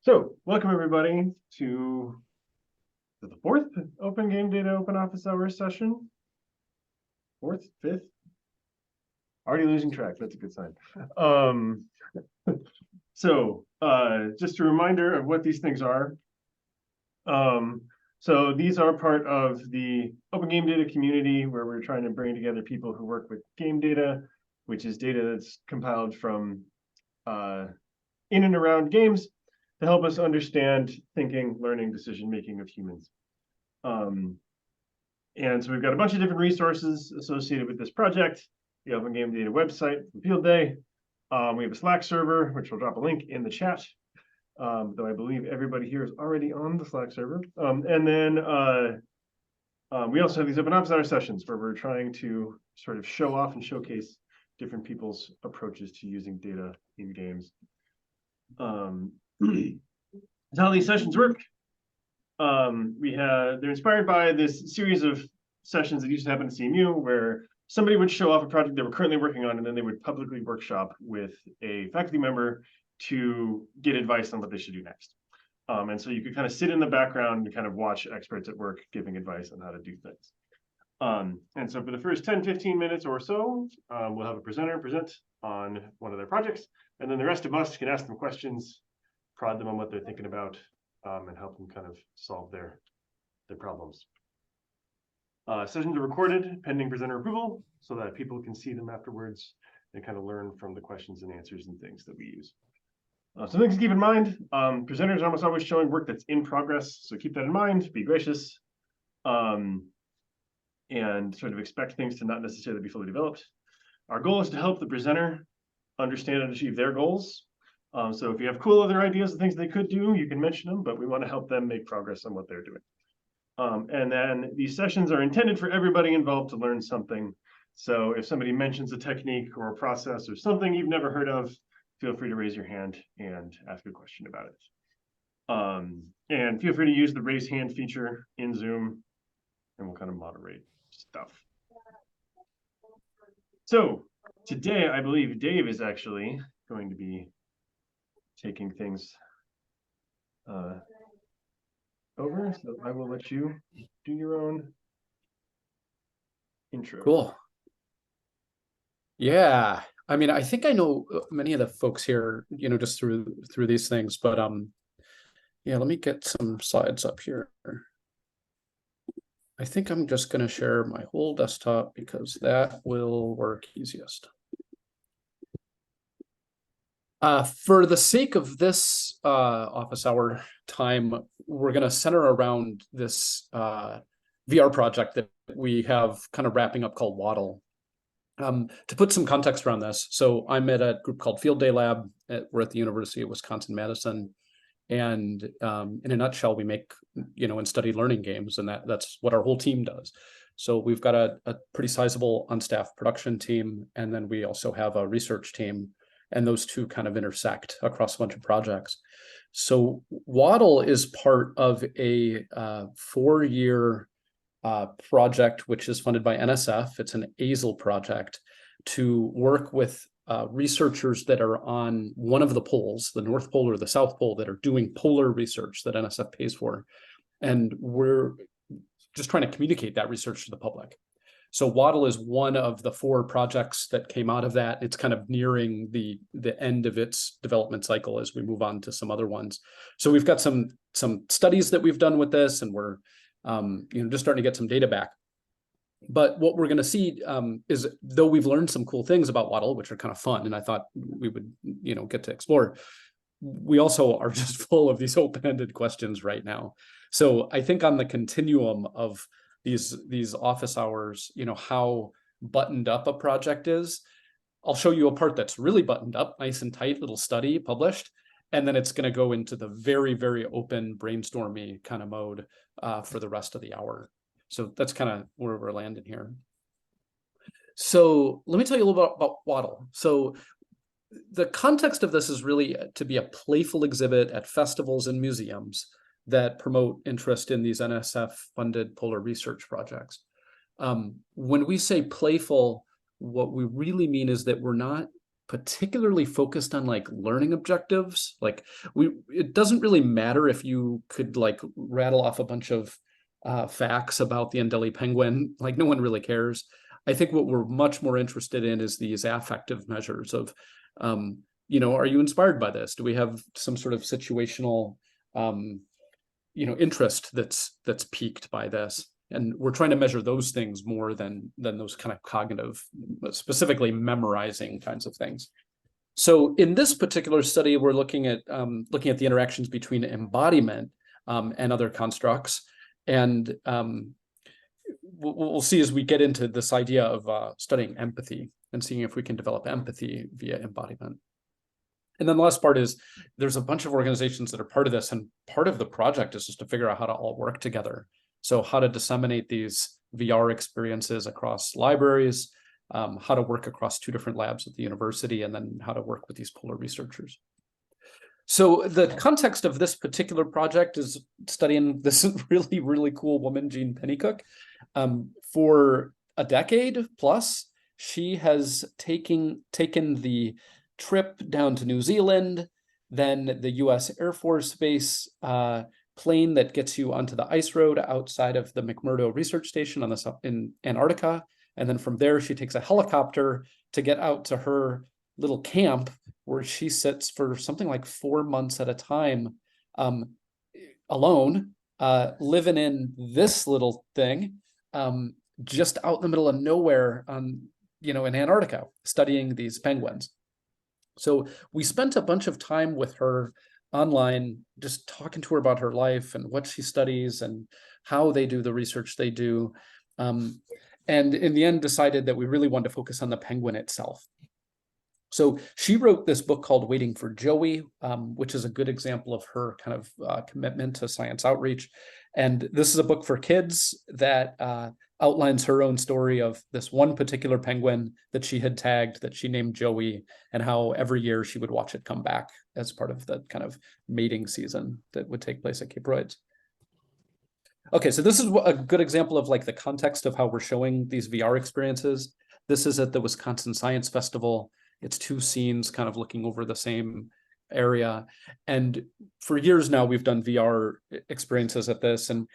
So, welcome everybody to the fourth Open Game Data Open Office Hours session. Fourth, fifth, already losing track. That's a good sign. Just a reminder of what these things are. So these are part of the Open Game Data community where we're trying to bring together people who work with game data, which is data that's compiled from in and around games to help us understand thinking, learning, decision-making of humans. And so we've got a bunch of different resources associated with this project. The Open Game Data website from Field Day. We have a Slack server, which we'll drop a link in the chat, though I believe everybody here is already on the Slack server. We also have these open office hour sessions where we're trying to sort of show off and showcase different people's approaches to using data in games. That's how these sessions work. They're inspired by this series of sessions that used to happen at CMU where somebody would show off a project they were currently working on, and then they would publicly workshop with a faculty member to get advice on what they should do next. And so you could kind of sit in the background and kind of watch experts at work giving advice on how to do things. And so for the first 10-15 minutes or so, we'll have a presenter present on one of their projects, and then the rest of us can ask them questions, prod them on what they're thinking about, and help them kind of solve their problems. Sessions are recorded pending presenter approval so that people can see them afterwards and kind of learn from the questions and answers and things that we use. So things to keep in mind, presenters are almost always showing work that's in progress, so keep that in mind, be gracious, and sort of expect things to not necessarily be fully developed. Our goal is to help the presenter understand and achieve their goals. So if you have cool other ideas and things they could do, you can mention them, but we want to help them make progress on what they're doing. And then these sessions are intended for everybody involved to learn something. So if somebody mentions a technique or a process or something you've never heard of, feel free to raise your hand and ask a question about it. And feel free to use the raise hand feature in Zoom, and we'll kind of moderate stuff. So today, I believe Dave is actually going to be taking things over, so I will let you do your own intro. Cool. Yeah, I mean, I think I know many of the folks here, just through these things, but yeah, let me get some slides up here. I think I'm just going to share my whole desktop because that will work easiest. For the sake of this office hour time, we're going to center around this VR project that we have kind of wrapping up called Waddle. To put some context around this, so I'm at a group called Field Day Lab. We're at the University of Wisconsin-Madison. And in a nutshell, we make, and study learning games, and that's what our whole team does. So we've got a pretty sizable on-staff production team, and then we also have a research team. And those two kind of intersect across a bunch of projects. So Waddle is part of a 4-year project, which is funded by NSF. It's an ASIL project to work with researchers that are on one of the poles, the North Pole or the South Pole, that are doing polar research that NSF pays for. And we're just trying to communicate that research to the public. So Waddle is one of the 4 projects that came out of that. It's kind of nearing the end of its development cycle as we move on to some other ones. So we've got some studies that we've done with this, and we're just starting to get some data back. But what we're going to see is, though we've learned some cool things about Waddle, which are kind of fun, and I thought we would get to explore, we also are just full of these open-ended questions right now. So I think on the continuum of these office hours, how buttoned up a project is, I'll show you a part that's really buttoned up, nice and tight, little study published, and then it's going to go into the very, very open, brainstormy kind of mode for the rest of the hour. So that's kind of where we're landing here. So let me tell you a little bit about Waddle. So the context of this is really to be a playful exhibit at festivals and museums that promote interest in these NSF-funded polar research projects. When we say playful, what we really mean is that we're not particularly focused on like learning objectives. Like it doesn't really matter if you could like rattle off a bunch of facts about the Adelie penguin. Like no one really cares. I think what we're much more interested in is these affective measures of, are you inspired by this? Do we have some sort of situational, interest that's piqued by this? And we're trying to measure those things more than those kind of cognitive, specifically memorizing kinds of things. So in this particular study, we're looking at the interactions between embodiment and other constructs. And we'll see as we get into this idea of studying empathy and seeing if we can develop empathy via embodiment. And then the last part is there's a bunch of organizations that are part of this, and part of the project is just to figure out how to all work together. So how to disseminate these VR experiences across libraries, how to work across 2 different labs at the university, and then how to work with these polar researchers. So the context of this particular project is studying this really, really cool woman, Jean Pennycook. For a decade plus, she has taken the trip down to New Zealand, then the US Air Force Base plane that gets you onto the ice road outside of the McMurdo Research Station in Antarctica. And then from there, she takes a helicopter to get out to her little camp where she sits for something like 4 months at a time, alone, living in this little thing, just out in the middle of nowhere in Antarctica, studying these penguins. So we spent a bunch of time with her online, just talking to her about her life and what she studies and how they do the research they do. And in the end, decided that we really wanted to focus on the penguin itself. So she wrote this book called Waiting for Joey, which is a good example of her kind of commitment to science outreach. And this is a book for kids that outlines her own story of this one particular penguin that she had tagged, that she named Joey, and how every year she would watch it come back as part of the kind of mating season that would take place at Cape Royds. Okay, so this is a good example of like the context of how we're showing these VR experiences. This is at the Wisconsin Science Festival. It's 2 scenes kind of looking over the same area. And for years now, we've done VR experiences at this. And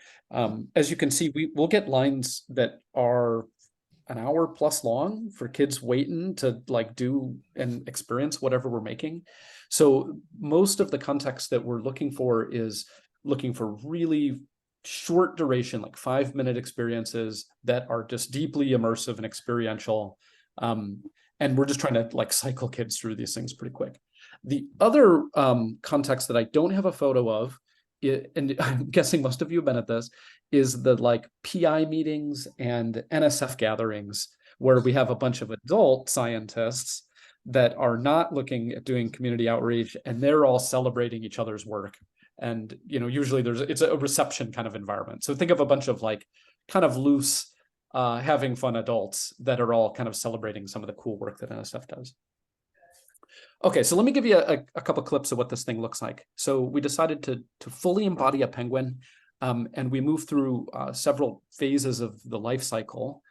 as you can see, we'll get lines that are an hour plus long for kids waiting to like do and experience whatever we're making. So most of the context that we're looking for is looking for really short duration, like 5-minute experiences that are just deeply immersive and experiential. And we're just trying to like cycle kids through these things pretty quick. The other context that I don't have a photo of, and I'm guessing most of you have been at this, is the like PI meetings and NSF gatherings where we have a bunch of adult scientists that are not looking at doing community outreach, and they're all celebrating each other's work. And usually it's a reception kind of environment. So think of a bunch of like kind of loose, having fun adults that are all kind of celebrating some of the cool work that NSF does. Okay, so let me give you a couple clips of what this thing looks like. So we decided to fully embody a penguin, and we moved through several phases of the life cycle.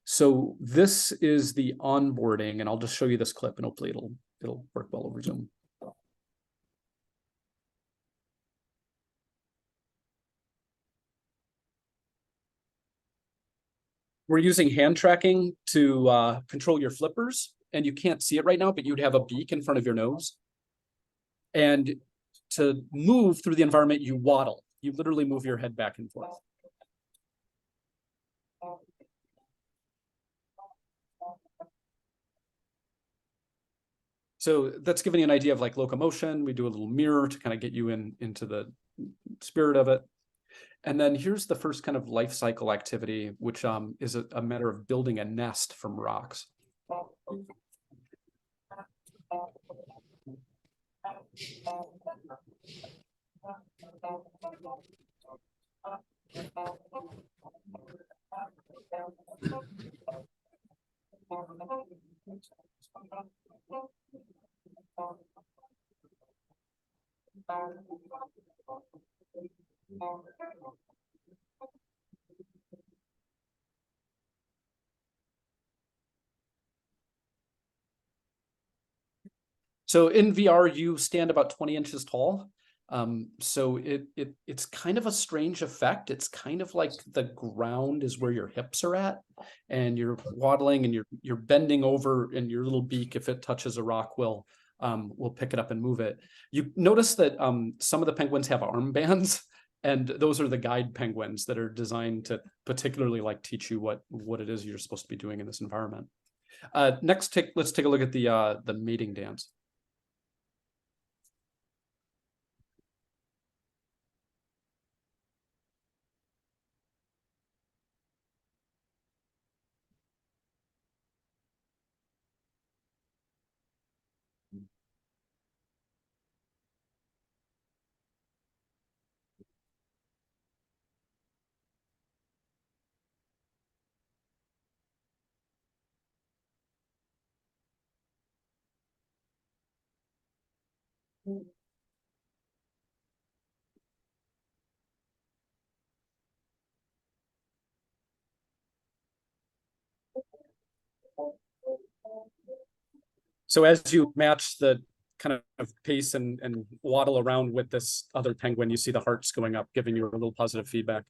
So this is the onboarding, and I'll just show you this clip, and hopefully it'll work well over Zoom. We're using hand tracking to control your flippers, and you can't see it right now, but you'd have a beak in front of your nose. And to move through the environment, you waddle. You literally move your head back and forth. So that's giving you an idea of like locomotion. We do a little mirror to kind of get you into the spirit of it. And then here's the first kind of life cycle activity, which is a matter of building a nest from rocks. So in VR, you stand about 20 inches tall. So it's kind of a strange effect. It's kind of like the ground is where your hips are at, and you're waddling and you're bending over, and your little beak, if it touches a rock, will pick it up and move it. You notice that some of the penguins have armbands, and those are the guide penguins that are designed to particularly like teach you what it is you're supposed to be doing in this environment. Next, let's take a look at the mating dance. So as you match the kind of pace and waddle around with this other penguin, you see the hearts going up, giving you a little positive feedback.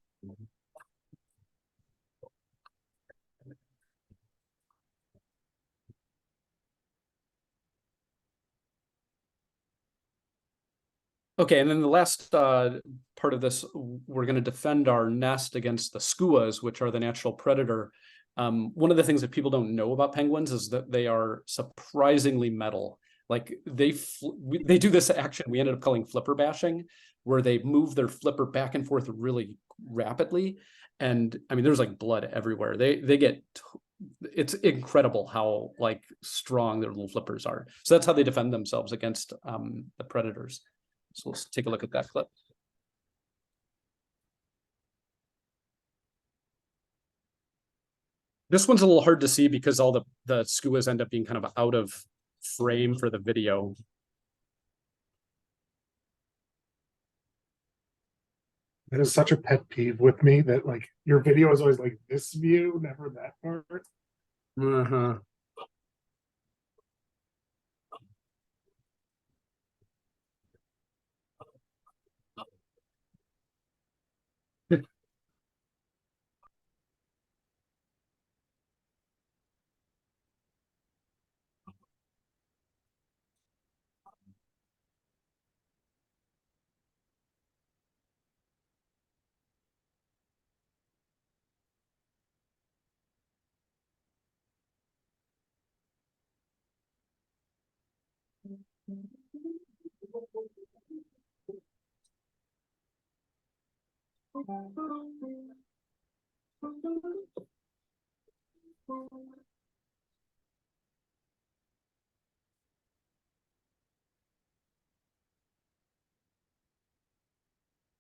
Okay, and then the last part of this, we're going to defend our nest against the skuas, which are the natural predator. One of the things that people don't know about penguins is that they are surprisingly metal. Like they do this action we ended up calling flipper bashing, where they move their flipper back and forth really rapidly. And I mean, there's like blood everywhere. They get, it's incredible how like strong their little flippers are. So that's how they defend themselves against the predators. So let's take a look at that clip. This one's a little hard to see because all the skuas end up being kind of out of frame for the video. That is such a pet peeve with me, that like your video is always like this view, never that part. Uh-huh.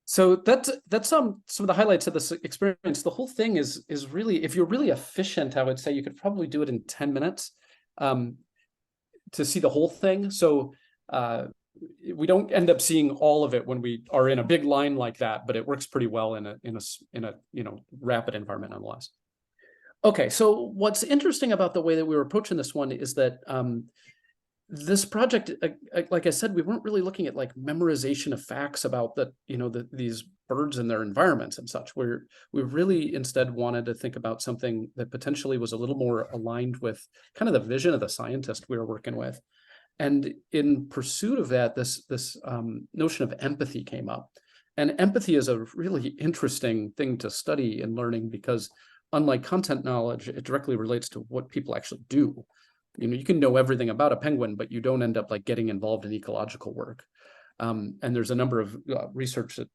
So that's some of the highlights of this experience. The whole thing is really, if you're really efficient, I would say you could probably do it in 10 minutes to see the whole thing. So we don't end up seeing all of it when we are in a big line like that, but it works pretty well in a rapid environment nonetheless. Okay, so what's interesting about the way that we were approaching this one is that this project, like I said, we weren't really looking at like memorization of facts about these birds and their environments and such. We really instead wanted to think about something that potentially was a little more aligned with kind of the vision of the scientist we were working with. And in pursuit of that, this notion of empathy came up. And empathy is a really interesting thing to study in learning because unlike content knowledge, it directly relates to what people actually do. You can know everything about a penguin, but you don't end up like getting involved in ecological work. And there's a number of researchers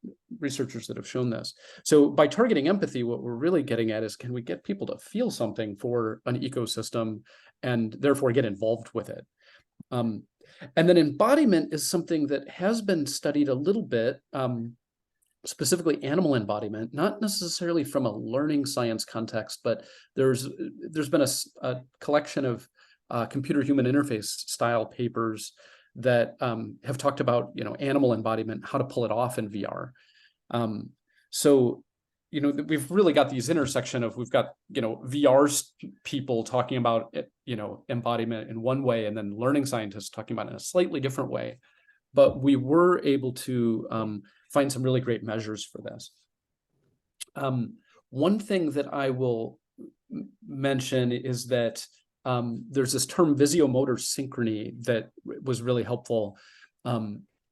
that have shown this. So by targeting empathy, what we're really getting at is, can we get people to feel something for an ecosystem and therefore get involved with it? And then embodiment is something that has been studied a little bit, specifically animal embodiment, not necessarily from a learning science context, but there's been a collection of computer-human interface style papers that have talked about animal embodiment, how to pull it off in VR. So you know, we've really got these intersection of, we've got, you know, VR people talking about it, you know, embodiment in one way, and then learning scientists talking about it in a slightly different way. But we were able to find some really great measures for this. One thing that I will mention is that there's this term visuomotor synchrony that was really helpful.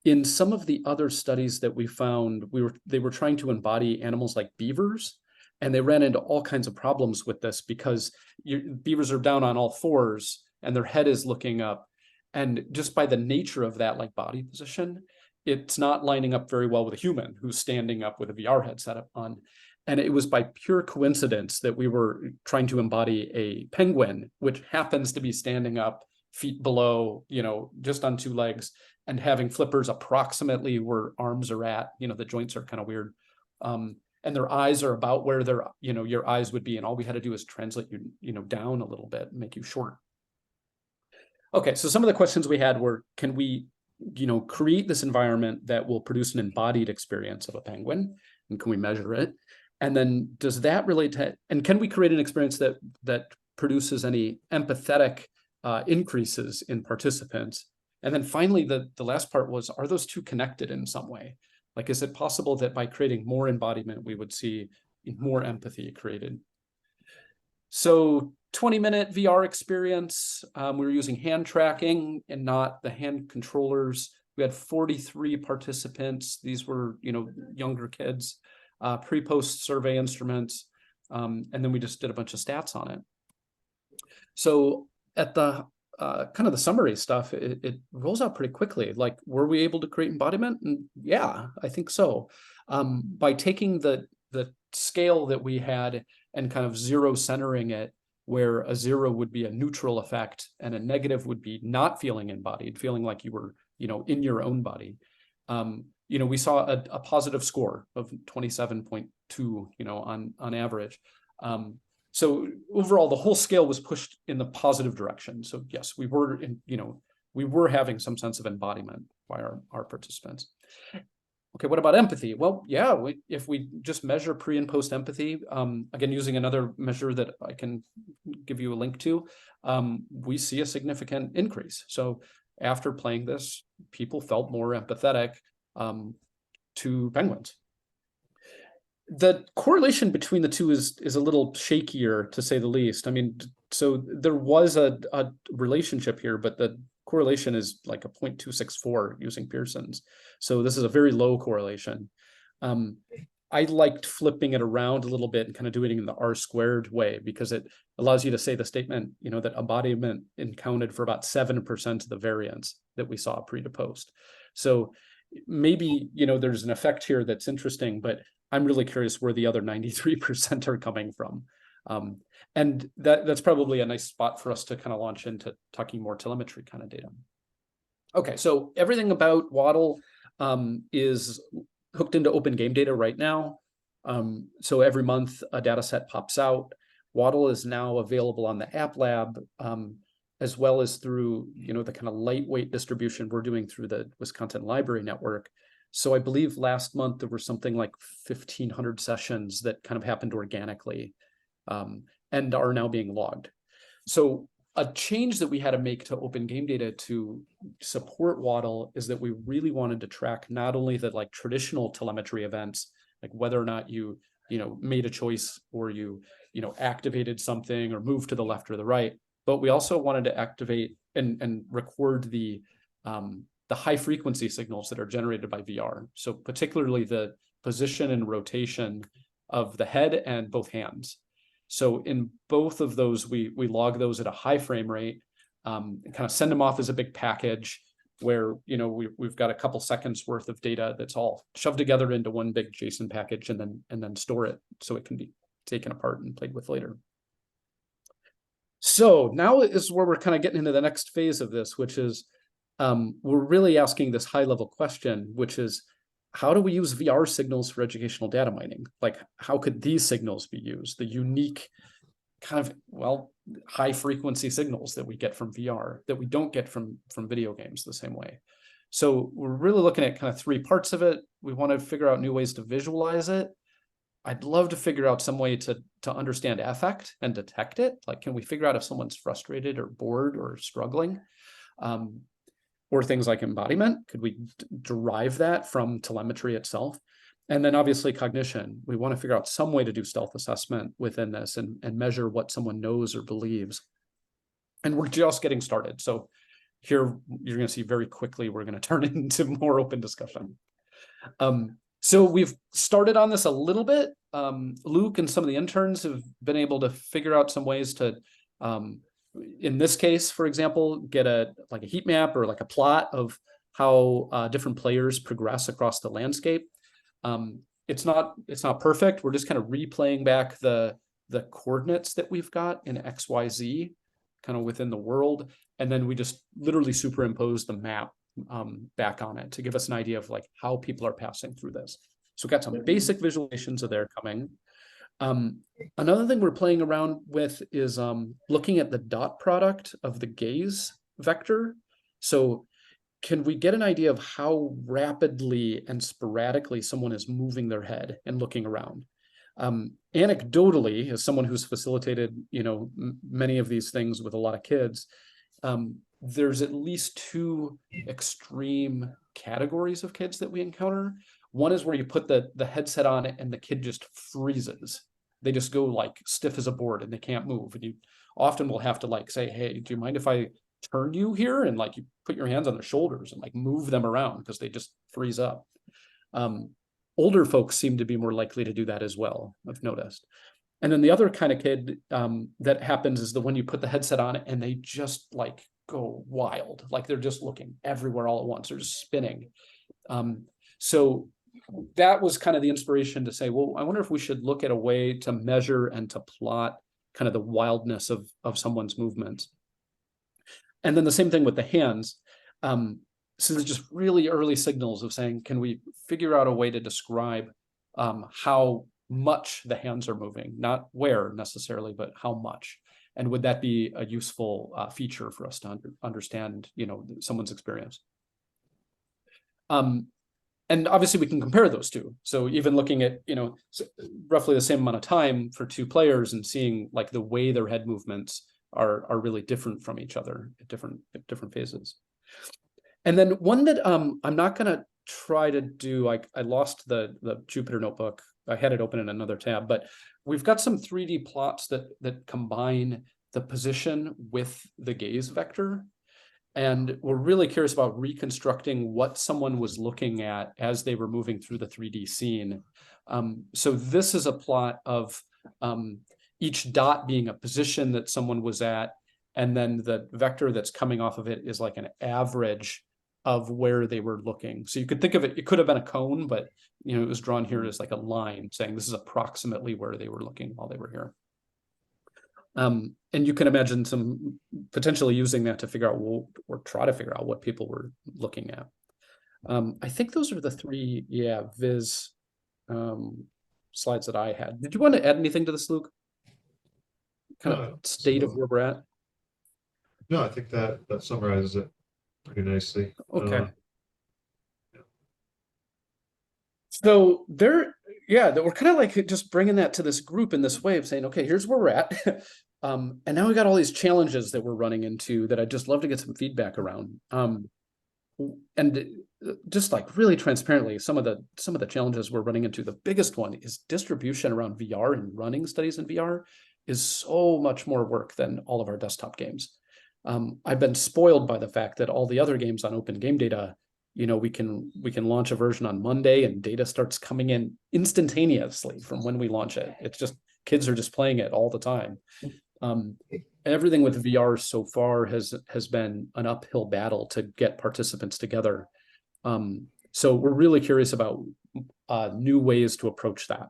In some of the other studies that we found, they were trying to embody animals like beavers, and they ran into all kinds of problems with this because beavers are down on all fours and their head is looking up. And just by the nature of that, like body position, it's not lining up very well with a human who's standing up with a VR headset on. And it was by pure coincidence that we were trying to embody a penguin, which happens to be standing up, feet below, you know, just on two legs, and having flippers approximately where arms are at. You know, the joints are kind of weird. And their eyes are about where their, you know, your eyes would be. And all we had to do is translate you, you know, down a little bit and make you short. Okay, so some of the questions we had were, can we, you know, create this environment that will produce an embodied experience of a penguin? And can we measure it? And then does that relate to, and can we create an experience that produces any empathetic increases in participants? And then finally, the last part was, are those two connected in some way? Like, is it possible that by creating more embodiment, we would see more empathy created? So 20-minute VR experience, we were using hand tracking and not the hand controllers. We had 43 participants. These were, you know, younger kids, pre-post survey instruments. And then we just did a bunch of stats on it. So at the kind of the summary stuff, it rolls out pretty quickly. Like, were we able to create embodiment? And yeah, I think so. By taking the scale that we had and kind of zero centering it, where a 0 would be a neutral effect and a negative would be not feeling embodied, feeling like you were, you know, in your own body. You know, we saw a positive score of 27.2, you know, on average. So overall, the whole scale was pushed in the positive direction. So yes, we were we were having some sense of embodiment by our participants. Okay, what about empathy? Well, yeah, if we just measure pre and post empathy, again, using another measure that I can give you a link to, we see a significant increase. So after playing this, people felt more empathetic to penguins. The correlation between the two is a little shakier, to say the least. I mean, so there was a relationship here, but the correlation is like a 0.264 using Pearson's. So this is a very low correlation. I liked flipping it around a little bit and kind of doing it in the R² way, because it allows you to say the statement, you know, that embodiment accounted for about 7% of the variance that we saw pre to post. So maybe, you know, there's an effect here that's interesting, but I'm really curious where the other 93% are coming from. And that's probably a nice spot for us to kind of launch into talking more telemetry kind of data. Okay, so everything about Waddle is hooked into open game data right now. So every month a data set pops out. Waddle is now available on the App Lab, as well as through, you know, the kind of lightweight distribution we're doing through the Wisconsin Library Network. So I believe last month there were something like 1,500 sessions that kind of happened organically and are now being logged. So a change that we had to make to open game data to support Waddle is that we really wanted to track not only the like traditional telemetry events, like whether or not you made a choice or you activated something or moved to the left or the right, but we also wanted to activate and record the high frequency signals that are generated by VR. So particularly the position and rotation of the head and both hands. So in both of those, we log those at a high frame rate, and kind of send them off as a big package where, you know, we've got a couple seconds worth of data that's all shoved together into one big JSON package and then store it so it can be taken apart and played with later. So now is where we're kind of getting into the next phase of this, which is we're really asking this high level question, which is, how do we use VR signals for educational data mining? Like, how could these signals be used? The unique kind of, well, high frequency signals that we get from VR that we don't get from video games the same way. So we're really looking at kind of three parts of it. We want to figure out new ways to visualize it. I'd love to figure out some way to understand affect and detect it. Like, can we figure out if someone's frustrated or bored or struggling? Or things like embodiment, could we derive that from telemetry itself? And then obviously cognition. We want to figure out some way to do stealth assessment within this and measure what someone knows or believes. And we're just getting started. So here you're going to see very quickly, we're going to turn it into more open discussion. So we've started on this a little bit. Luke and some of the interns have been able to figure out some ways to, in this case, for example, get a heat map or like a plot of how different players progress across the landscape. It's not perfect. We're just kind of replaying back the coordinates that we've got in XYZ kind of within the world. And then we just literally superimpose the map back on it to give us an idea of like how people are passing through this. So we've got some basic visualizations of their coming. Another thing we're playing around with is looking at the dot product of the gaze vector. So can we get an idea of how rapidly and sporadically someone is moving their head and looking around? Anecdotally, as someone who's facilitated, many of these things with a lot of kids, there's at least two extreme categories of kids that we encounter. One is where you put the headset on and the kid just freezes. They just go like stiff as a board and they can't move. And you often will have to like say, hey, do you mind if I turn you here? And like you put your hands on their shoulders and like move them around because they just freeze up. Older folks seem to be more likely to do that as well, I've noticed. And then the other kind of kid that happens is the one you put the headset on and they just like go wild. Like they're just looking everywhere all at once. They're just spinning. So that was kind of the inspiration to say, well, I wonder if we should look at a way to measure and to plot kind of the wildness of someone's movements. And then the same thing with the hands. So there's just really early signals of saying, can we figure out a way to describe how much the hands are moving, not where necessarily, but how much? And would that be a useful feature for us to understand, someone's experience? And obviously we can compare those two. So even looking at, roughly the same amount of time for two players and seeing like the way their head movements are really different from each other at different phases. And then one that I'm not going to try to do, I lost the Jupyter notebook. I had it open in another tab, but we've got some 3D plots that combine the position with the gaze vector. And we're really curious about reconstructing what someone was looking at as they were moving through the 3D scene. So this is a plot of each dot being a position that someone was at, and then the vector that's coming off of it is like an average of where they were looking. So you could think of it, it could have been a cone, but it was drawn here as like a line saying this is approximately where they were looking while they were here. And you can imagine some potentially using that to figure out, or try to figure out what people were looking at. I think those are the three, viz slides that I had. Did you want to add anything to this, Luke? Kind of state of where we're at? No, I think that summarizes it pretty nicely. Okay. So we're kind of like just bringing that to this group in this way of saying, okay, here's where we're at. And now we got all these challenges that we're running into that I'd just love to get some feedback around. And just like really transparently, some of the challenges we're running into, the biggest one is distribution around VR, and running studies in VR is so much more work than all of our desktop games. I've been spoiled by the fact that all the other games on Open Game Data, we can launch a version on Monday and data starts coming in instantaneously from when we launch it. It's just kids are just playing it all the time. Everything with VR so far has been an uphill battle to get participants together. So we're really curious about new ways to approach that.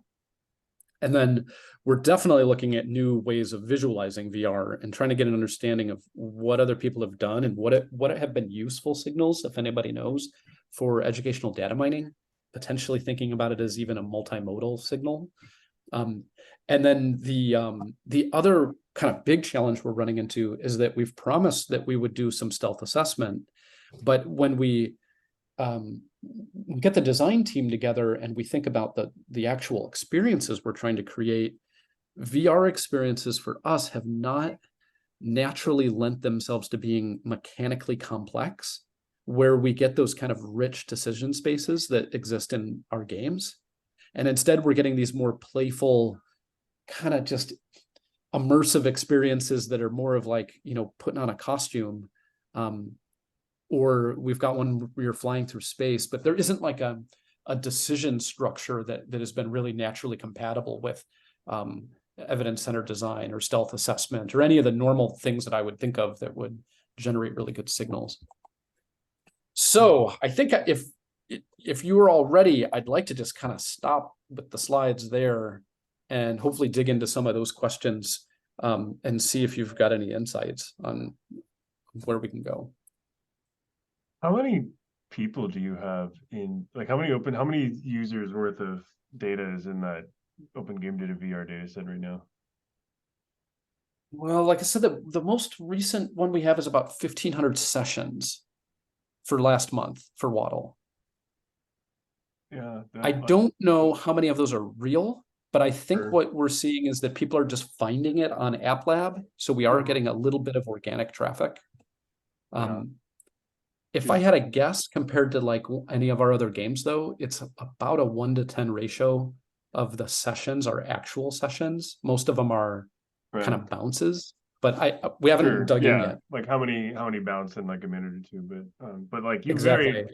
And then we're definitely looking at new ways of visualizing VR and trying to get an understanding of what other people have done and what have been useful signals, if anybody knows, for educational data mining, potentially thinking about it as even a multimodal signal. And then the other kind of big challenge we're running into is that we've promised that we would do some stealth assessment, but when we we get the design team together and we think about the actual experiences we're trying to create, VR experiences for us have not naturally lent themselves to being mechanically complex, where we get those kind of rich decision spaces that exist in our games. And instead, we're getting these more playful, kind of just immersive experiences that are more of like, you know, putting on a costume. Or we've got one where you're flying through space, but there isn't like a decision structure that has been really naturally compatible with evidence-centered design or stealth assessment or any of the normal things that I would think of that would generate really good signals. So I think if you were all ready, I'd like to just kind of stop with the slides there and hopefully dig into some of those questions and see if you've got any insights on where we can go. How many people do you have in, like, how many users worth of data is in that open game data VR data set right now? Well, like I said, the most recent one we have is about 1,500 sessions for last month for Waddle. Yeah. I don't know how many of those are real, but I think Sure. what we're seeing is that people are just finding it on App Lab. So we are getting a little bit of organic traffic. Yeah. If I had a guess compared to like any of our other games, though, it's about a 1-to-10 ratio of the sessions are actual sessions. Most of them are kind of bounces, but we haven't dug in yet. Like how many bounce in like a minute or two, but like you Exactly.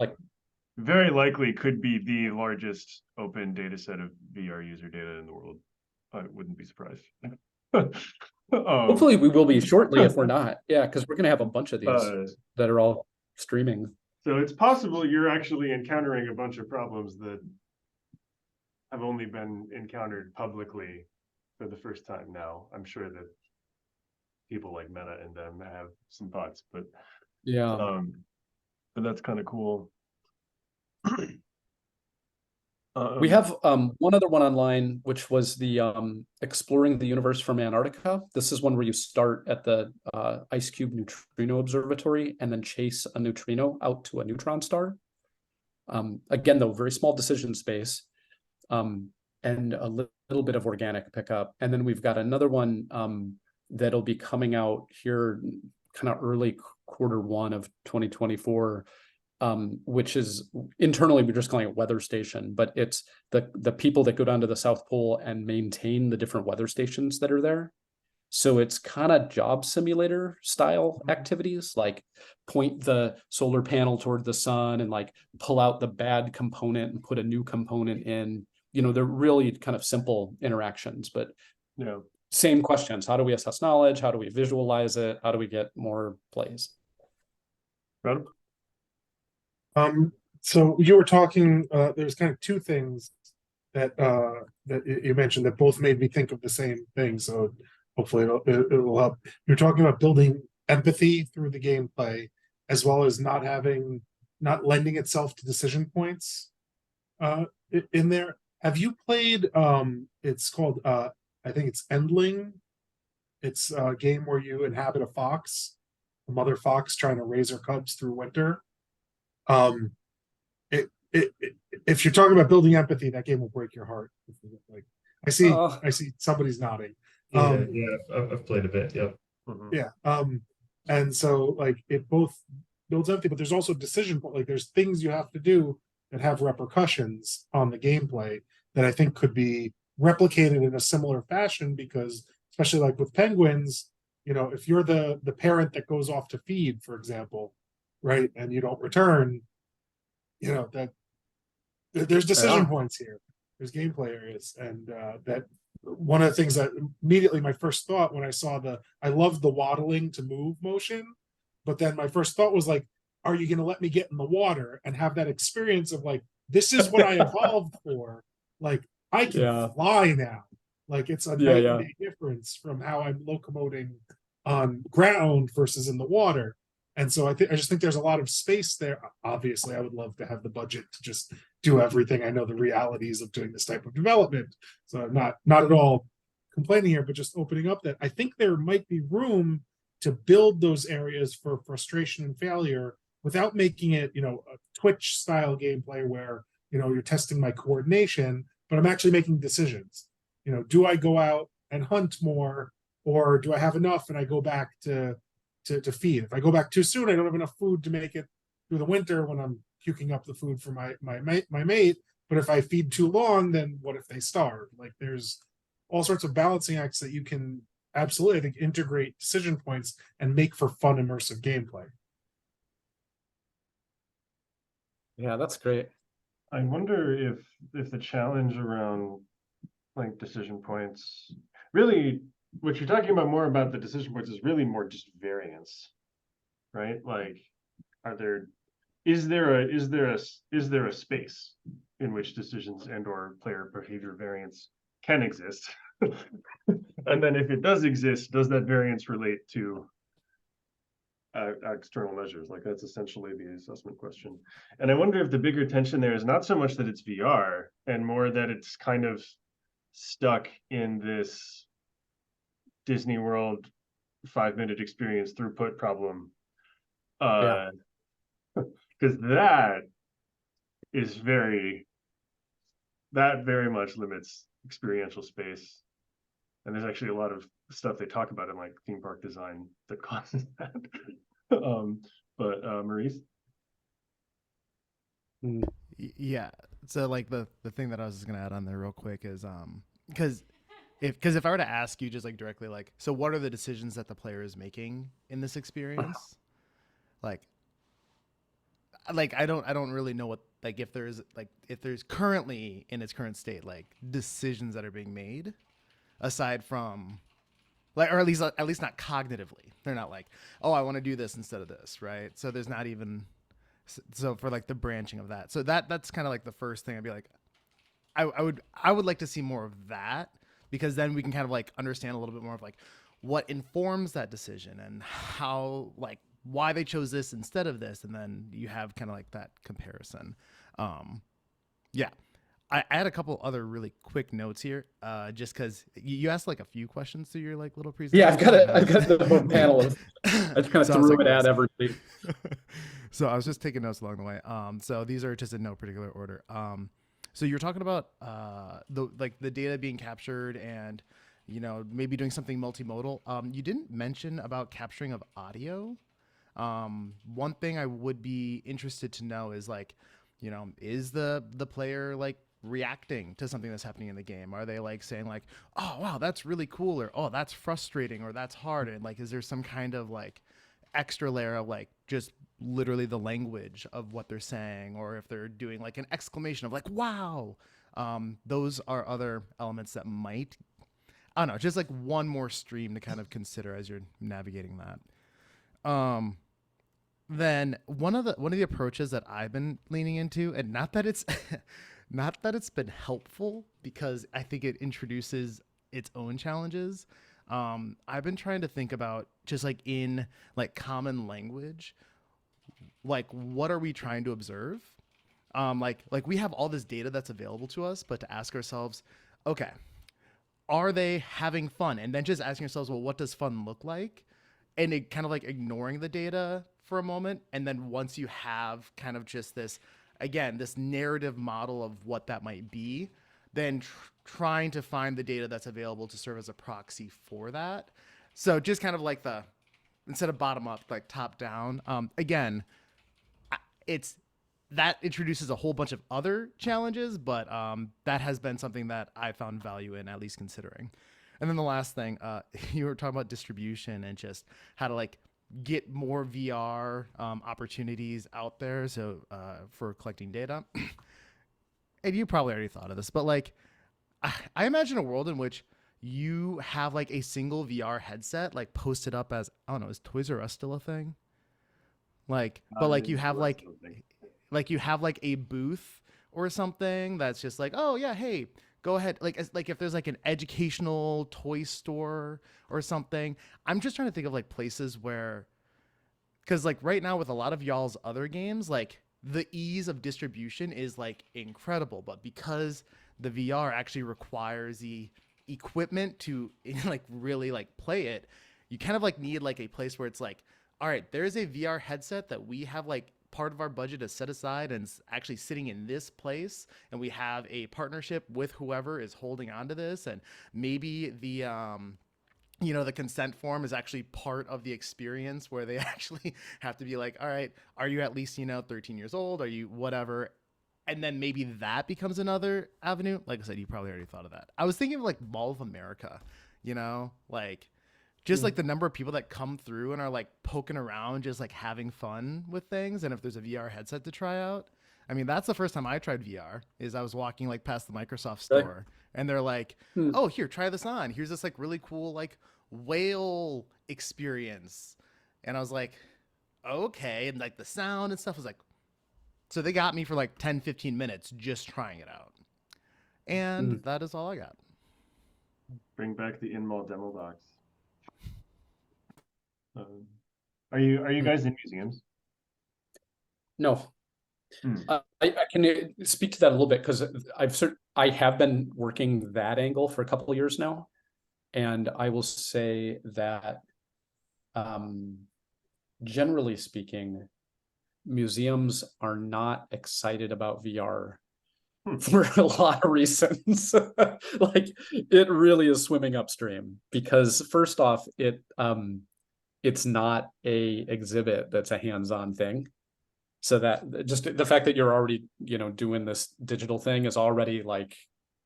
very likely could be the largest open data set of VR user data in the world. I wouldn't be surprised. Hopefully we will be shortly if we're not. Yeah, because we're gonna have a bunch of these that are all streaming. So it's possible you're actually encountering a bunch of problems that have only been encountered publicly for the first time now. I'm sure that people like Meta and them have some thoughts, but yeah, but that's kind of cool. We have one other one online, which was the Exploring the Universe from Antarctica. This is one where you start at the Ice Cube Neutrino Observatory and then chase a neutrino out to a neutron star. Again, though, very small decision space and a little bit of organic pickup. And then we've got another one that'll be coming out here kind of early Q1 of 2024. Which is internally we're just calling it Weather Station, but it's the people that go down to the South Pole and maintain the different weather stations that are there. So it's kind of job simulator style activities, like point the solar panel toward the sun and like pull out the bad component and put a new component in. You know, they're really kind of simple interactions, but same questions. How do we assess knowledge? How do we visualize it? How do we get more plays? Right. So you were talking, there's kind of two things that you mentioned that both made me think of the same thing. So hopefully it'll help. You're talking about building empathy through the gameplay, as well as not lending itself to decision points in there. Have you played, it's called, I think it's Endling. It's a game where you inhabit a fox, a mother fox trying to raise her cubs through winter. If you're talking about building empathy, that game will break your heart. Like I see somebody's nodding. I've played a bit. Yeah. Yeah. And so like it both builds empathy, but there's also decision, like there's things you have to do that have repercussions on the gameplay that I think could be replicated in a similar fashion, because especially like with penguins, you know, if you're the parent that goes off to feed, for example, right, and you don't return, you know, that there's decision points here, there's gameplay areas, and that one of the things that immediately my first thought when I saw I love the waddling to move motion, but then my first thought was like, are you going to let me get in the water and have that experience of like, this is what I evolved for, like I can fly now, like it's a night and day difference from how I'm locomoting on ground versus in the water. And so I just think there's a lot of space there. Obviously, I would love to have the budget to just do everything. I know the realities of doing this type of development, so I'm not at all complaining here, but just opening up that I think there might be room to build those areas for frustration and failure without making it, you know, a Twitch style gameplay where, you know, you're testing my coordination, but I'm actually making decisions. You know, do I go out and hunt more, or do I have enough and I go back to feed? If I go back too soon, I don't have enough food to make it through the winter when I'm puking up the food for my mate. But if I feed too long, then what if they starve? Like, there's all sorts of balancing acts that you can absolutely, I think, integrate decision points and make for fun, immersive gameplay. Yeah, that's great. I wonder if the challenge around like decision points, really what you're talking about more about the decision points is really more just variance, right? Like, is there a space in which decisions and or player behavior variance can exist? And then if it does exist, does that variance relate to external measures? Like, that's essentially the assessment question. And I wonder if the bigger tension there is not so much that it's VR and more that it's kind of stuck in this Disney World 5-minute experience throughput problem. Yeah. Because that very much limits experiential space. And there's actually a lot of stuff they talk about in like theme park design that causes that. But Maurice? Yeah. So like the thing that I was just gonna add on there real quick is because if I were to ask you just like directly, like, so what are the decisions that the player is making in this experience? like I don't really know what, like, if there's currently in its current state like decisions that are being made aside from like, or at least not cognitively. They're not like, oh, I want to do this instead of this, right? So there's not even, so for like the branching of that. So that's kind of like the first thing I'd be like, I would like to see more of that, because then we can kind of like understand a little bit more of like what informs that decision and how, like, why they chose this instead of this. And then you have kind of like that comparison. Yeah. I had a couple other really quick notes here, just because you asked like a few questions through your like little presentation. Yeah, I've got the whole panel of, I just kind of So I was threw like, it at everybody. So I was just taking notes along the way. So these are just in no particular order. So you're talking about the data being captured and, you know, maybe doing something multimodal. You didn't mention about capturing of audio. One thing I would be interested to know is, like, you know, is the player like reacting to something that's happening in the game? Are they like saying like, oh wow, that's really cool, or oh, that's frustrating, or that's hard? And like, is there some kind of like extra layer of like just literally the language of what they're saying, or if they're doing like an exclamation of like, wow? Those are other elements that might, I don't know, just like one more stream to kind of consider as you're navigating that. Then one of the approaches that I've been leaning into, and not that it's not that it's been helpful, because I think it introduces its own challenges. I've been trying to think about just like in like common language, like what are we trying to observe? Like we have all this data that's available to us, but to ask ourselves, okay, are they having fun? And then just asking ourselves, well, what does fun look like? And it kind of like ignoring the data for a moment. And then once you have kind of just this, again, this narrative model of what that might be, then trying to find the data that's available to serve as a proxy for that. So just kind of like instead of bottom up, like top down. Again, it's that introduces a whole bunch of other challenges, but that has been something that I found value in, at least considering. And then the last thing, you were talking about distribution and just how to like get more VR opportunities out there. So for collecting data, and you probably already thought of this, but like, I imagine a world in which you have like a single VR headset, like posted up as, I don't know, is Toys R Us still a thing? Like, but like you have like you have like a booth or something that's just like, oh yeah, hey, go ahead. Like if there's like an educational toy store or something. I'm just trying to think of like places where, because like right now with a lot of y'all's other games, like the ease of distribution is like incredible, but because the VR actually requires the equipment to like really like play it, you kind of like need like a place where it's like, all right, there's a VR headset that we have like part of our budget is set aside and it's actually sitting in this place, and we have a partnership with whoever is holding on to this, and maybe the the consent form is actually part of the experience where they actually have to be like, all right, are you at least 13 years old, are you whatever, and then maybe that becomes another avenue. Like I said, you probably already thought of that. I was thinking of like Mall of America, like just like the number of people that come through and are like poking around, just like having fun with things. And if there's a VR headset to try out, I mean, that's the first time I tried VR. Is I was walking like past the Microsoft store, and they're like, "Oh, here, try this on. Here's this like really cool like whale experience," and I was like, "Okay," and like the sound and stuff was like, so they got me for like 10, 15 minutes just trying it out, and that is all I got. Bring back the in-mall demo box. Are you guys in museums? No. Hmm. I can speak to that a little bit because I have been working that angle for a couple of years now, and I will say that generally speaking, museums are not excited about VR for a lot of reasons. Like it really is swimming upstream because first off, it's not a exhibit that's a hands-on thing. So that just the fact that you're already, doing this digital thing is already like,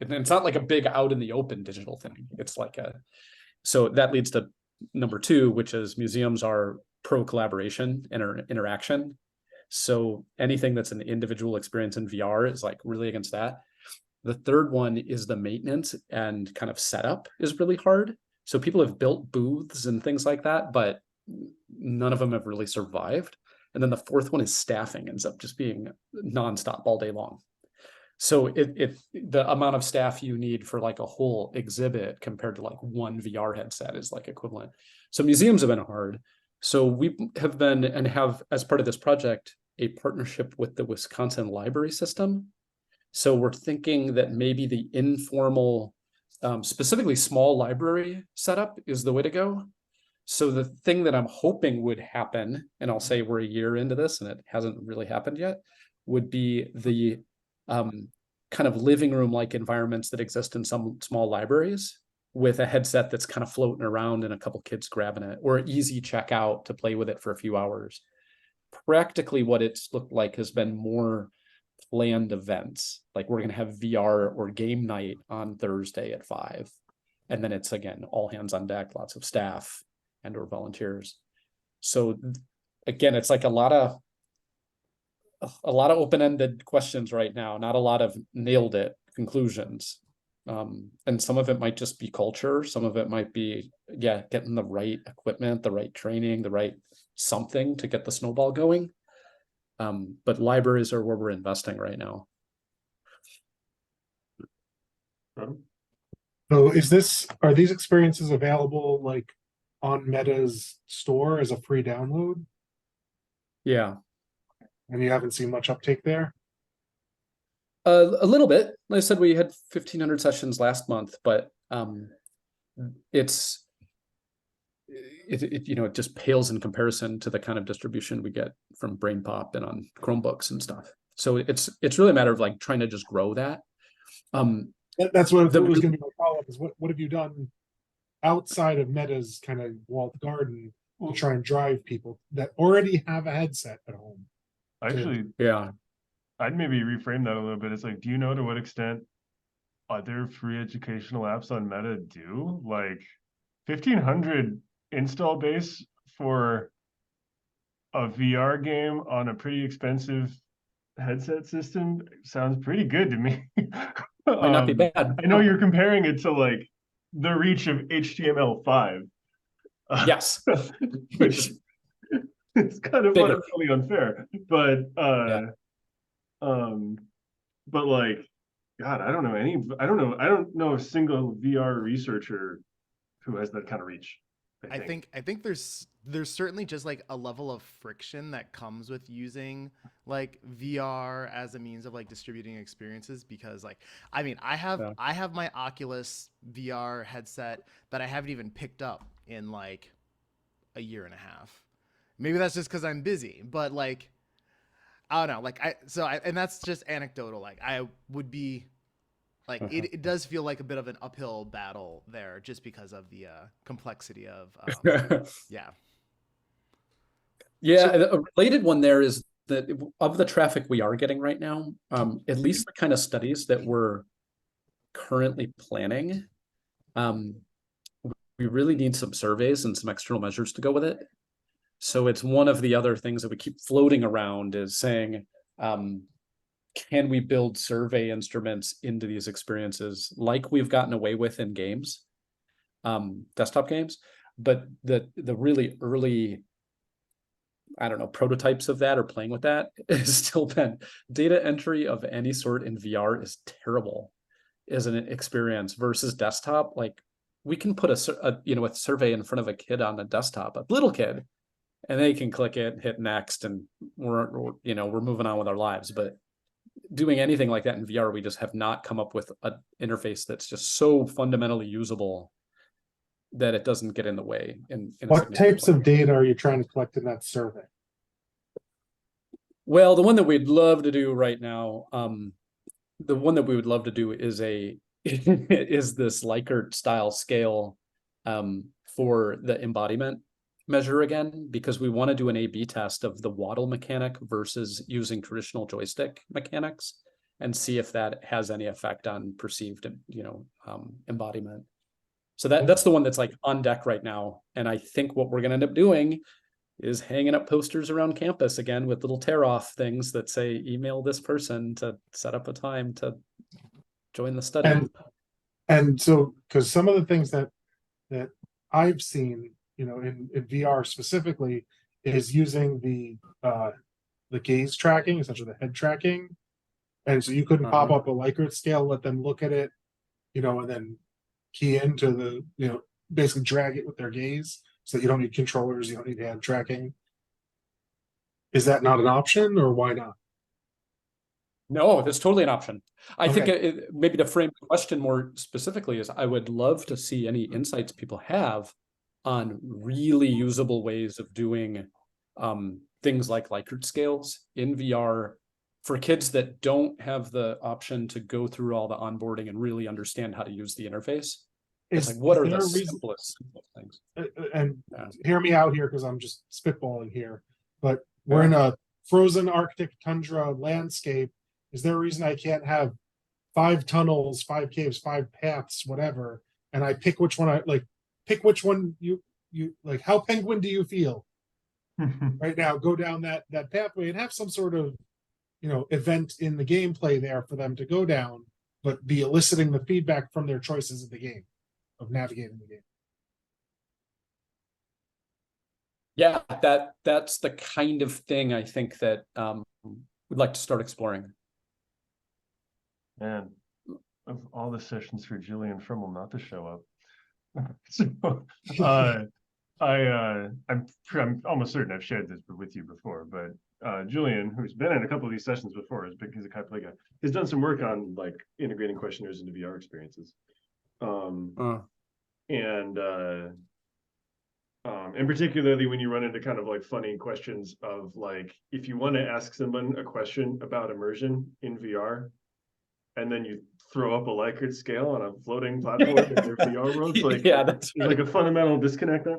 it's not like a big out in the open digital thing. It's like so that leads to number two, which is museums are pro collaboration and interaction. So anything that's an individual experience in VR is like really against that. The third one is the maintenance and kind of setup is really hard. So people have built booths and things like that, but none of them have really survived. And then the fourth one is staffing ends up just being nonstop all day long. So the amount of staff you need for like a whole exhibit compared to like one VR headset is like equivalent. So museums have been hard. So we have been and have, as part of this project, a partnership with the Wisconsin library system. So we're thinking that maybe the informal, specifically small library setup is the way to go. So the thing that I'm hoping would happen, and I'll say we're a year into this and it hasn't really happened yet, would be the kind of living room-like environments that exist in some small libraries with a headset that's kind of floating around and a couple kids grabbing it, or easy checkout to play with it for a few hours. Practically what it's looked like has been more planned events. Like we're going to have VR or game night on Thursday at 5. And then it's again, all hands on deck, lots of staff and or volunteers. So again, it's like a lot of open-ended questions right now, not a lot of nailed it conclusions. And some of it might just be culture. Some of it might be, getting the right equipment, the right training, the right something to get the snowball going. But libraries are where we're investing right now. So are these experiences available like on Meta's store as a free download? Yeah. And you haven't seen much uptake there? A little bit. Like I said, we had 1,500 sessions last month, but it just pales in comparison to the kind of distribution we get from Brain Pop and on Chromebooks and stuff. So it's really a matter of like trying to just grow that. That's what was going to be my follow-up is what have you done outside of Meta's kind of walled garden to try and drive people that already have a headset at home? Actually, yeah, I'd maybe reframe that a little bit. It's like, do you know to what extent other free educational apps on Meta do? Like 1,500 install base for a VR game on a pretty expensive headset system sounds pretty good to me. might not be bad. I know you're comparing it to like the reach of HTML5. Yes. Which it's kind of fundamentally unfair, but like, God, I don't know a single VR researcher who has that kind of reach. I think there's certainly just like a level of friction that comes with using like VR as a means of like distributing experiences, because like I mean I have my Oculus VR headset that I haven't even picked up in like a year and a half. Maybe that's just because I'm busy, but like I don't know. Like and that's just anecdotal. Like I would be like, it does feel like a bit of an uphill battle there just because of the complexity of, yeah. Yeah, a related one there is that of the traffic we are getting right now, at least the kind of studies that we're currently planning, we really need some surveys and some external measures to go with it. So it's one of the other things that we keep floating around is saying, can we build survey instruments into these experiences like we've gotten away with in games, desktop games, but the really early, I don't know, prototypes of that or playing with that has still been data entry of any sort in VR is terrible as an experience versus desktop. Like we can put a survey in front of a kid on a desktop, a little kid, and they can click it, hit next, and we're moving on with our lives. But doing anything like that in VR, we just have not come up with an interface that's just so fundamentally usable that it doesn't get in the way. What types of data are you trying to collect in that survey? Well, the one that we'd love to do right now, the one that we would love to do is is this Likert style scale for the embodiment measure again, because we want to do an A/B test of the waddle mechanic versus using traditional joystick mechanics and see if that has any effect on perceived, embodiment. So that's the one that's like on deck right now. And I think what we're going to end up doing is hanging up posters around campus again with little tear off things that say, email this person to set up a time to join the study. And so, because some of the things that I've seen, in VR specifically, is using the gaze tracking, essentially the head tracking. And so you couldn't pop up a Likert scale, let them look at it, and then key into the, basically drag it with their gaze, so that you don't need controllers, you don't need hand tracking. Is that not an option, or why not? No, that's totally an option. I think maybe to frame the question more specifically is I would love to see any insights people have on really usable ways of doing things like Likert scales in VR for kids that don't have the option to go through all the onboarding and really understand how to use the interface. It's like, what are the simplest things? And hear me out here, because I'm just spitballing here, but we're in a frozen Arctic tundra landscape. Is there a reason I can't have 5 tunnels, 5 caves, 5 paths, whatever, and I pick which one I like? Pick which one you like. How penguin do you feel right now? Go down that pathway and have some sort of event in the gameplay there for them to go down, but be eliciting the feedback from their choices of the game, of navigating the game. Yeah, that's the kind of thing I think that we'd like to start exploring. Man, of all the sessions for Julian Frimmel not to show up. So, I'm almost certain I've shared this with you before, but Julian, who's been in a couple of these sessions before, he's a kind of guy, has done some work on like integrating questionnaires into VR experiences, and particularly when you run into kind of like funny questions of like, if you want to ask someone a question about immersion in VR, and then you throw up a Likert scale on a floating platform in their VR world, like, that's right. Like a fundamental disconnect there.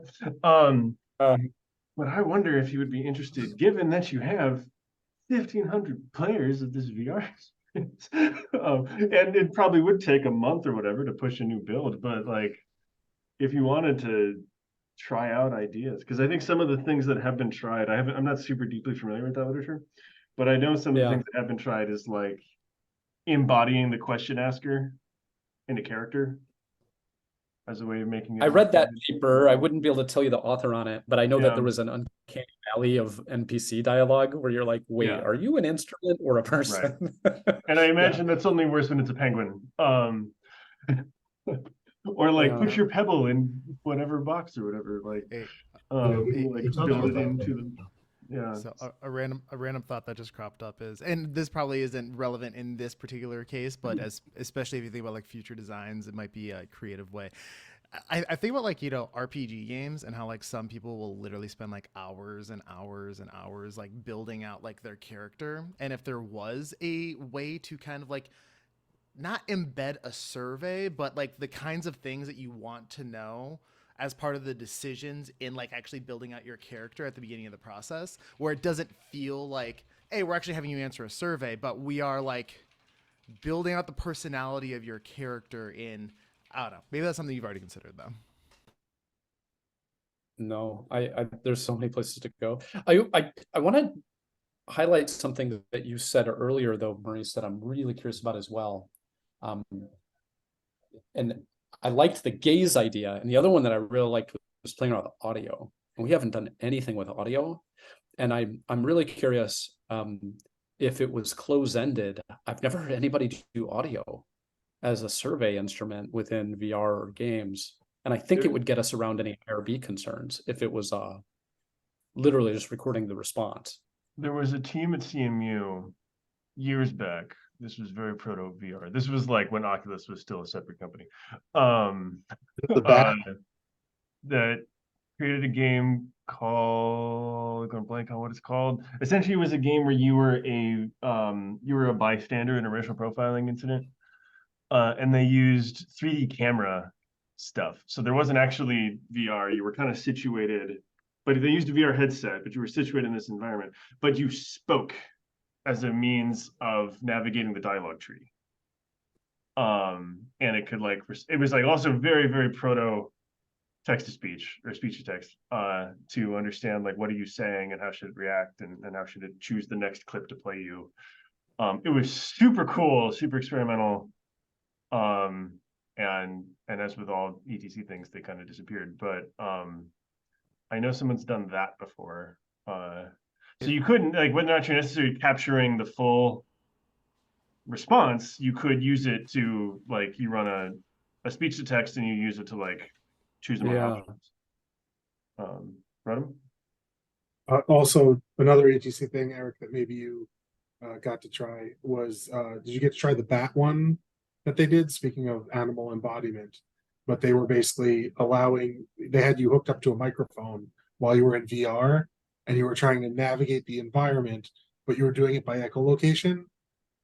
But I wonder if you would be interested, given that you have 1,500 players of this VR experience, and it probably would take a month or whatever to push a new build, but like, if you wanted to try out ideas, because I think some of the things that have been tried, I'm not super deeply familiar with that literature, but I know some of the things that have been tried is like embodying the question asker in a character as a way of making it. I read that paper. I wouldn't be able to tell you the author on it, but I know that there was an uncanny valley of NPC dialogue where you're like, wait, are you an instrument or a person? Right. And I imagine that's only worse when it's a penguin. Or like put your pebble in whatever box or whatever, like build it into the. Yeah. So a random thought that just cropped up is, and this probably isn't relevant in this particular case, but especially if you think about like future designs, it might be a creative way. I think about like, you know, RPG games and how like some people will literally spend like hours and hours and hours like building out like their character. And if there was a way to kind of like not embed a survey, but like the kinds of things that you want to know as part of the decisions in like actually building out your character at the beginning of the process, where it doesn't feel like, hey, we're actually having you answer a survey, but we are like building out the personality of your character in, I don't know, maybe that's something you've already considered though. No, there's so many places to go. I want to highlight something that you said earlier, though, Maurice, that I'm really curious about as well. And I liked the gaze idea, and the other one that I really liked was playing around with audio. And we haven't done anything with audio, and I'm really curious if it was close-ended. I've never heard anybody do audio as a survey instrument within VR or games, and I think it would get us around any IRB concerns if it was literally just recording the response. There was a team at CMU years back. This was very proto VR. This was like when Oculus was still a separate company. The back. That created a game called, going blank on what it's called. Essentially, it was a game where you were a bystander in a racial profiling incident, and they used 3D camera stuff. So there wasn't actually VR. You were kind of situated, but they used a VR headset, but you were situated in this environment. But you spoke as a means of navigating the dialogue tree. And it could like, it was like also very, very proto text to speech or speech to text, to understand like what are you saying and how should it react, and how should it choose the next clip to play you. It was super cool, super experimental. And as with all ETC things, they kind of disappeared. But I know someone's done that before. So you couldn't, like, whether or not you're necessarily capturing the full response, you could use it to, like, you run a speech to text and you use it to like choose among options. Rodham? Also, another HEC thing, Eric, that maybe you got to try was, did you get to try the bat one that they did? Speaking of animal embodiment, but they were basically they had you hooked up to a microphone while you were in VR, and you were trying to navigate the environment, but you were doing it by echolocation.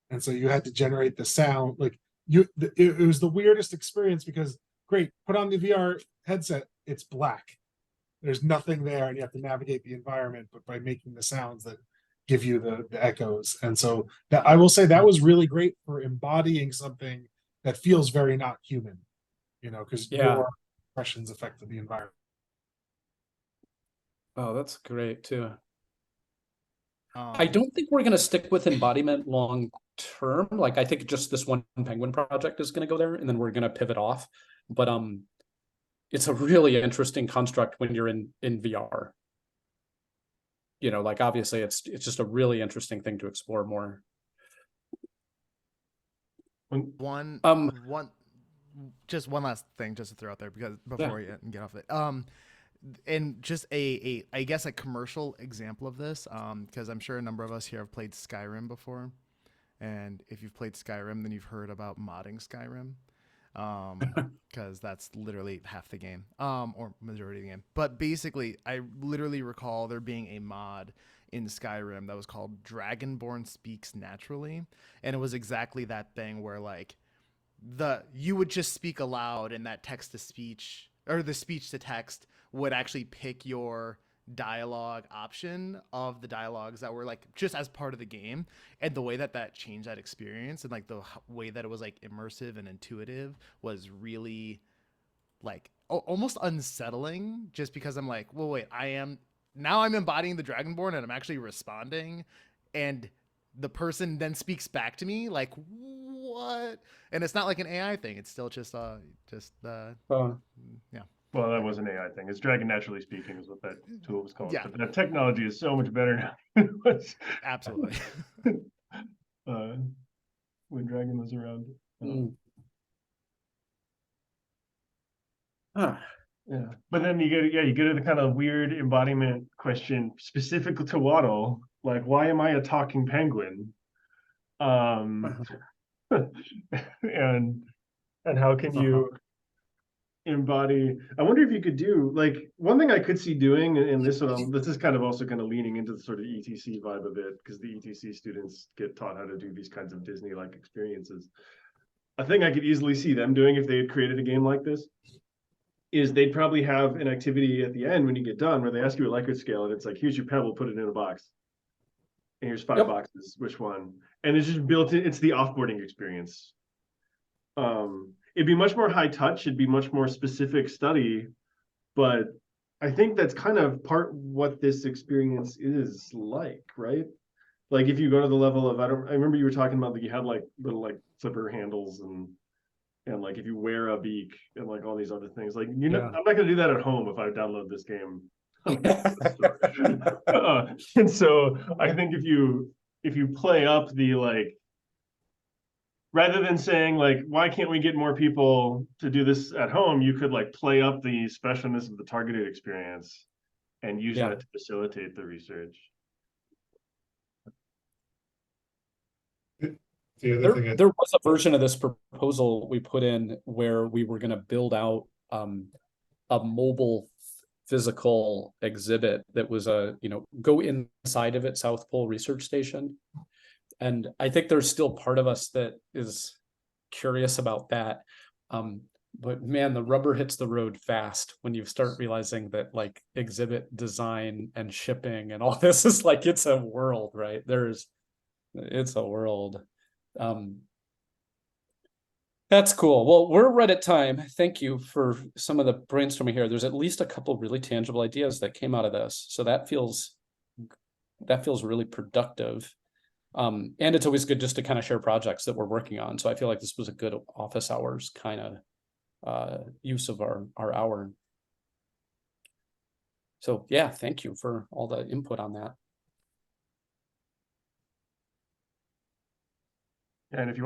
And so you had to generate the sound. Like it was the weirdest experience because, great, put on the VR headset, it's black. There's nothing there, and you have to navigate the environment, but by making the sounds that give you the echoes. And so that, I will say, that was really great for embodying something that feels very not human, you know, because your impressions affected the environment. Oh, that's great too. I don't think we're going to stick with embodiment long term. Like, I think just this one Penguin project is going to go there, and then we're going to pivot off. But it's a really interesting construct when you're in VR. You know, like, obviously it's just a really interesting thing to explore more. Just one last thing just to throw out there, because before you get off it. And just I guess a commercial example of this, because I'm sure a number of us here have played Skyrim before. And if you've played Skyrim, then you've heard about modding Skyrim. Because that's literally half the game, or majority of the game. But basically, I literally recall there being a mod in Skyrim that was called Dragonborn Speaks Naturally. And it was exactly that thing where like you would just speak aloud, and that text to speech, or the speech to text, would actually pick your dialogue option of the dialogues that were like just as part of the game. And the way that changed that experience, and like the way that it was like immersive and intuitive, was really like almost unsettling, just because I'm like, well, wait, I'm embodying the Dragonborn, and I'm actually responding, and the person then speaks back to me, like, what? And it's not like an AI thing, it's still just yeah. Well, that was an AI thing. It's Dragon Naturally Speaking is what that tool was called. Yeah. But that technology is so much better now than it was. Absolutely. When Dragon was around. Yeah. But then you get to the kind of weird embodiment question specific to Waddle, like, why am I a talking penguin? And how can you embody. I wonder if you could do like one thing I could see doing, and this one, this is kind of also kind of leaning into the sort of ETC vibe of it, because the ETC students get taught how to do these kinds of Disney-like experiences. A thing I could easily see them doing if they had created a game like this is they'd probably have an activity at the end when you get done where they ask you a Likert scale, and it's like, here's your pebble, put it in a box. And here's 5 Yep. boxes, which one? And it's just built in, it's the offboarding experience. It'd be much more high touch, it'd be much more specific study, but I think that's kind of part what this experience is like, right? Like if you go to the level of, I remember you were talking about like you had like little like flipper handles and like if you wear a beak and like all these other things, like you know, Yeah. I'm not gonna do that at home if I download this game. And so I think if you play up the like, rather than saying like, why can't we get more people to do this at home, you could like play up the specialness of the targeted experience and use Yeah. that to facilitate the research. The other thing, There was a version of this proposal we put in where we were going to build out a mobile physical exhibit that was go inside of it, South Pole Research Station. And I think there's still part of us that is curious about that. But man, the rubber hits the road fast when you start realizing that like exhibit design and shipping and all this is like, it's a world, right? It's a world. That's cool. Well, we're right at time. Thank you for some of the brainstorming here. There's at least a couple really tangible ideas that came out of this. So that feels really productive. And it's always good just to kind of share projects that we're working on. So I feel like this was a good office hours kind of use of our hour. So yeah, thank you for all the input on that. And if you